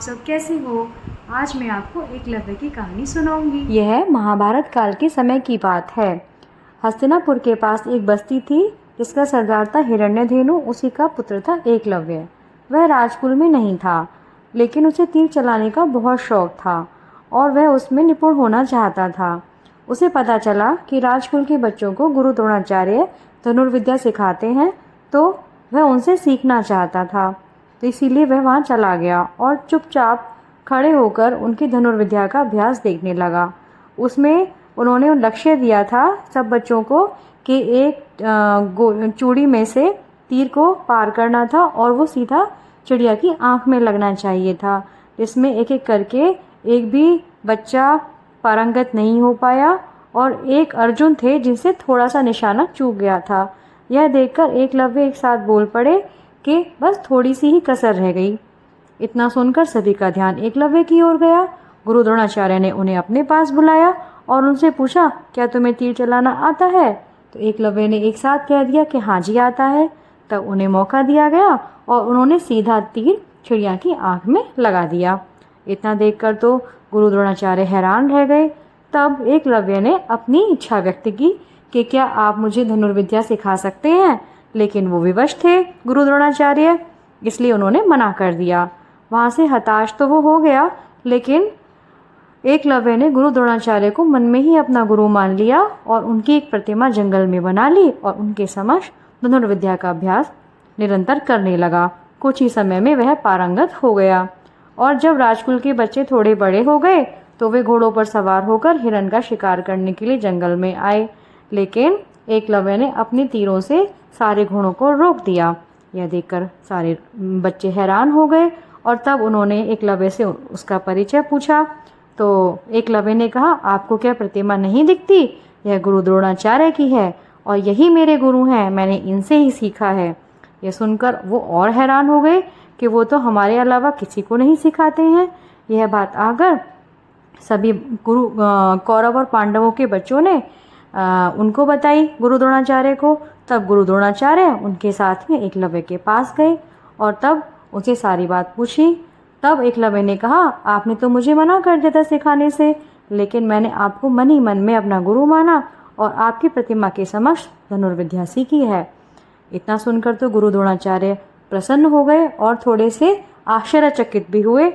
सब कैसे हो? आज मैं आपको एकलव्य की कहानी सुनाऊंगी। यह महाभारत काल के समय की बात है। हस्तिनापुर के पास एक बस्ती थी जिसका सरदार था हिरण्यधेनु। उसी का पुत्र था एकलव्य। वह राजकुल में नहीं था, लेकिन उसे तीर चलाने का बहुत शौक था और वह उसमें निपुण होना चाहता था। उसे पता चला कि राजकुल के बच्चों को गुरु द्रोणाचार्य धनुर्विद्या सिखाते हैं, तो वह उनसे सीखना चाहता था। तो इसीलिए वह वहाँ चला गया और चुपचाप खड़े होकर उनकी धनुर्विद्या का अभ्यास देखने लगा। उसमें उन्होंने लक्ष्य दिया था सब बच्चों को कि एक चूड़ी में से तीर को पार करना था और वो सीधा चिड़िया की आंख में लगना चाहिए था, जिसमें एक एक करके एक भी बच्चा पारंगत नहीं हो पाया और एक अर्जुन थे जिनसे थोड़ा सा निशाना चूक गया था। यह देखकर एकलव्य एक साथ बोल पड़े कि बस थोड़ी सी ही कसर रह गई। इतना सुनकर सभी का ध्यान एकलव्य की ओर गया। गुरु द्रोणाचार्य ने उन्हें अपने पास बुलाया और उनसे पूछा, क्या तुम्हें तीर चलाना आता है? तो एकलव्य ने एक साथ कह दिया कि हाँ जी आता है। तब उन्हें मौका दिया गया और उन्होंने सीधा तीर चिड़िया की आंख में लगा दिया। इतना देखकर तो गुरु द्रोणाचार्य हैरान रह गए। तब एकलव्य ने अपनी इच्छा व्यक्त की कि क्या आप मुझे धनुर्विद्या सिखा सकते हैं, लेकिन वो विवश थे गुरु द्रोणाचार्य, इसलिए उन्होंने मना कर दिया। वहाँ से हताश तो वो हो गया, लेकिन एकलव्य ने गुरु द्रोणाचार्य को मन में ही अपना गुरु मान लिया और उनकी एक प्रतिमा जंगल में बना ली और उनके समक्ष धनुर्विद्या का अभ्यास निरंतर करने लगा। कुछ ही समय में वह पारंगत हो गया और जब राजकुल के बच्चे थोड़े बड़े हो गए तो वे घोड़ों पर सवार होकर हिरण का शिकार करने के लिए जंगल में आए, लेकिन एकलव्य ने अपने तीरों से सारे घोड़ों को रोक दिया। यह देखकर सारे बच्चे हैरान हो गए और तब उन्होंने एकलव्य से उसका परिचय पूछा। तो एकलव्य ने कहा, आपको क्या प्रतिमा नहीं दिखती? यह गुरु द्रोणाचार्य की है और यही मेरे गुरु हैं, मैंने इनसे ही सीखा है। यह सुनकर वो और हैरान हो गए कि वो तो हमारे अलावा किसी को नहीं सिखाते हैं। यह बात आकर सभी कौरव और पांडवों के बच्चों ने उनको बताई गुरु द्रोणाचार्य को। तब गुरु द्रोणाचार्य उनके साथ में एकलव्य के पास गए और तब उसे सारी बात पूछी। तब एकलव्य ने कहा, आपने तो मुझे मना कर दिया था सिखाने से, लेकिन मैंने आपको मन ही मन में अपना गुरु माना और आपकी प्रतिमा के समक्ष धनुर्विद्या सीखी है। इतना सुनकर तो गुरु द्रोणाचार्य प्रसन्न हो गए और थोड़े से आश्चर्यचकित भी हुए।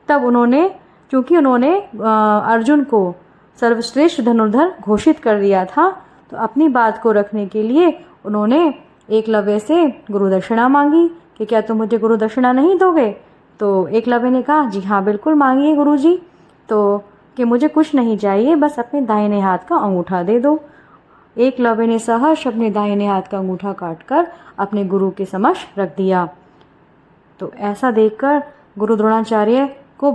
तब उन्होंने, चूंकि उन्होंने अर्जुन को सर्वश्रेष्ठ धनुर्धर घोषित कर दिया था, तो अपनी बात को रखने के लिए उन्होंने एकलव्य से गुरु दक्षिणा मांगी कि क्या तुम मुझे गुरु दक्षिणा नहीं दोगे? तो एकलव्य ने कहा, जी हाँ बिल्कुल मांगिए गुरुजी। तो कि मुझे कुछ नहीं चाहिए, बस अपने दाहिने हाथ का अंगूठा दे दो। एकलव्य ने सहर्ष अपने दाहिने हाथ का अंगूठा काटकर अपने गुरु के समक्ष रख दिया। तो ऐसा देखकर गुरु द्रोणाचार्य को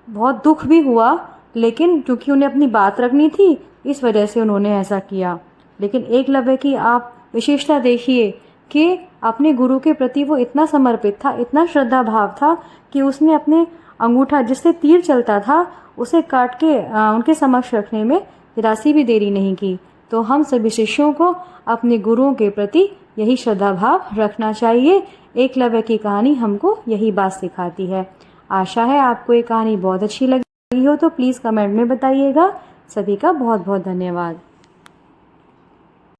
बहुत दुख भी हुआ, लेकिन क्योंकि उन्हें अपनी बात रखनी थी इस वजह से उन्होंने ऐसा किया। लेकिन एकलव्य की आप विशेषता देखिए कि अपने गुरु के प्रति वो इतना समर्पित था, इतना श्रद्धा भाव था कि उसने अपने अंगूठा जिससे तीर चलता था उसे काट के उनके समक्ष रखने में जरा सी भी देरी नहीं की। तो हम सभी शिष्यों को अपने गुरुओं के प्रति यही श्रद्धा भाव रखना चाहिए। एकलव्य की कहानी हमको यही बात सिखाती है। आशा है आपको ये कहानी बहुत अच्छी लगी हो, तो प्लीज़ कमेंट में बताइएगा। सभी का बहुत बहुत धन्यवाद।